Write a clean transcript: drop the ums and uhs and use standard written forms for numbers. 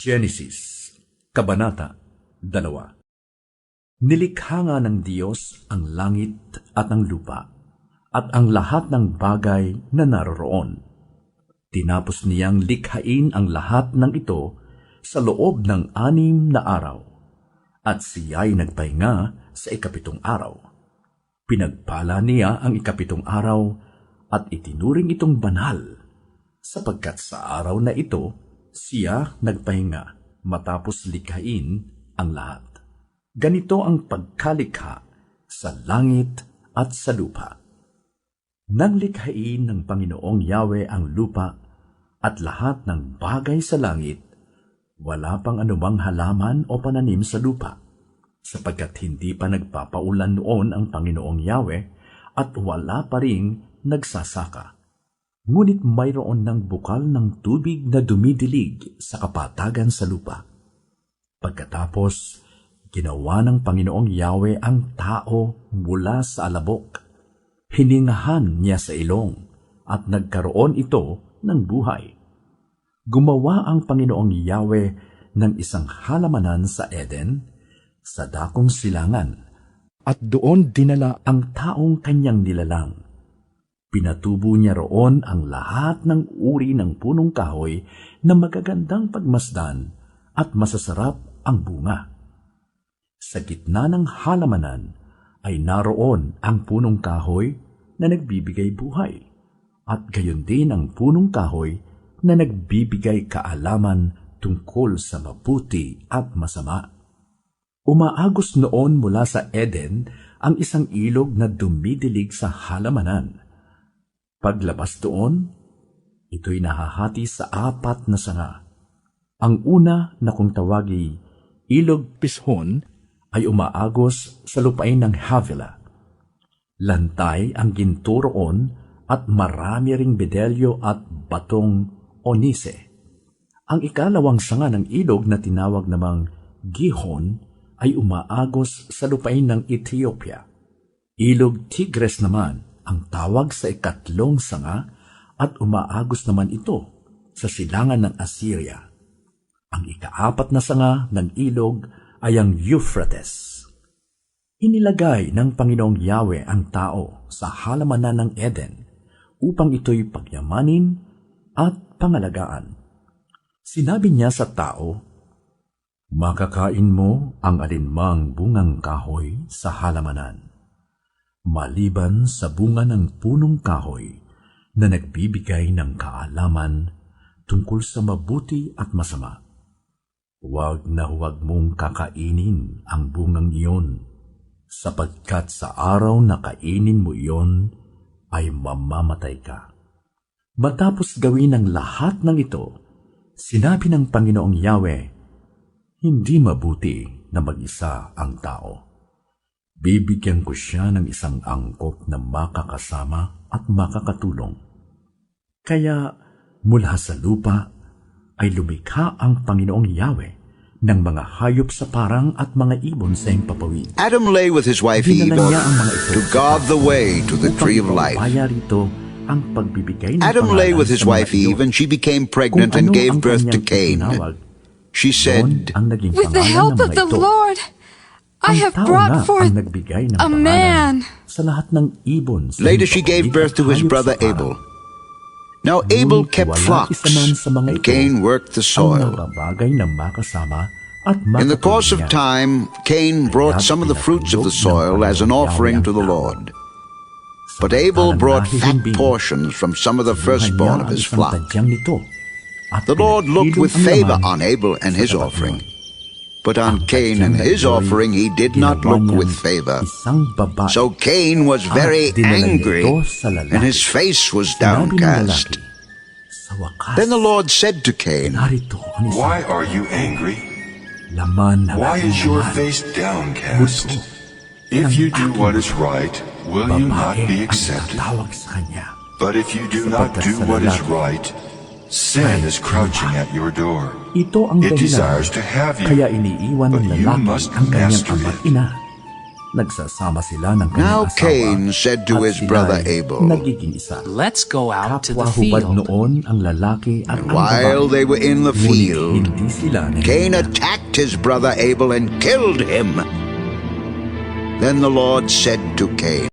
Genesis, Kabanata 2. Nilikha nga ng Diyos ang langit at ang lupa, at ang lahat ng bagay na naroroon. Tinapos niyang likhain ang lahat ng ito sa loob ng 6 na araw, at siya'y nagpahinga sa 7 araw. Pinagpala niya ang 7 araw at itinuring itong banal, sapagkat sa araw na ito siya nagpahinga matapos likhain ang lahat. Ganito ang pagkalikha sa langit at sa lupa. Nang likhain ng Panginoong Yahweh ang lupa at lahat ng bagay sa langit, wala pang anumang halaman o pananim sa lupa, sapagkat hindi pa nagpapaulan noon ang Panginoong Yahweh at wala pa ring nagsasaka. Ngunit mayroon ng bukal ng tubig na dumidilig sa kapatagan sa lupa. Pagkatapos, ginawa ng Panginoong Yahweh ang tao mula sa alabok. Hiningahan niya sa ilong at nagkaroon ito ng buhay. Gumawa ang Panginoong Yahweh ng isang halamanan sa Eden, sa dakong silangan, at doon dinala ang taong kanyang nilalang. Pinatubo niya roon ang lahat ng uri ng punong kahoy na magagandang pagmasdan at masasarap ang bunga. Sa gitna ng halamanan ay naroon ang punong kahoy na nagbibigay buhay, at gayon din ang punong kahoy na nagbibigay kaalaman tungkol sa mabuti at masama. Umaagos noon mula sa Eden ang isang ilog na dumidilig sa halamanan. Paglabas doon, ito'y nahahati sa 4 na sanga. Ang una na kung tawagi Ilog Pishon ay umaagos sa lupain ng Havilah. Lantay ang ginto roon at marami ring bedelyo at batong onise. Ang ikalawang sanga ng ilog na tinawag namang Gihon ay umaagos sa lupain ng Ethiopia. Ilog Tigres naman ang tawag sa 2 sanga at umaagos naman ito sa silangan ng Assyria. Ang 4 na sanga ng ilog ay ang Euphrates. Inilagay ng Panginoong Yahweh ang tao sa halamanan ng Eden upang ito'y pagyamanin at pangalagaan. Sinabi niya sa tao, "Makakain mo ang alinmang bungang kahoy sa halamanan, maliban sa bunga ng punong kahoy na nagbibigay ng kaalaman tungkol sa mabuti at masama. Huwag na huwag mong kakainin ang bungang iyon, sapagkat sa araw na kainin mo iyon ay mamamatay ka." Matapos gawin ang lahat ng ito, sinabi ng Panginoong Yahweh, "Hindi mabuti na mag-isa ang tao. Bibigyan ko siya ng isang angkop na makakasama at makakatulong." Kaya mula sa lupa ay lumikha ang Panginoong Yahweh ng mga hayop sa parang at mga ibon sa himpapawid. Adam lay with his wife Eve to guard the way to the tree of life. Adam lay with his wife Eve, and she became pregnant and gave birth to Cain. She said, "With the help of the Lord, I have brought forth a man." Later she gave birth to his brother Abel. Now Abel kept flocks, and Cain worked the soil. In the course of time, Cain brought some of the fruits of the soil as an offering to the Lord. But Abel brought fat portions from some of the firstborn of his flock. The Lord looked with favor on Abel and his offering, but on Cain and his offering he did not look with favor. So Cain was very angry, and his face was downcast. Then the Lord said to Cain, "Why are you angry? Why is your face downcast? If you do what is right, will you not be accepted? But if you do not do what is right, sin is crouching at your door. It desires to have you, but you must master it." Nagsasama sila ng kanyang Now asawa. Cain said to at his brother sila'y Abel, nagiging isa. Let's go out to Kapwa the hubad field. noon ang lalaki at ang while babae. they were in the Ngunit field, hindi sila Cain nahiya. attacked his brother Abel and killed him. Then the Lord said to Cain,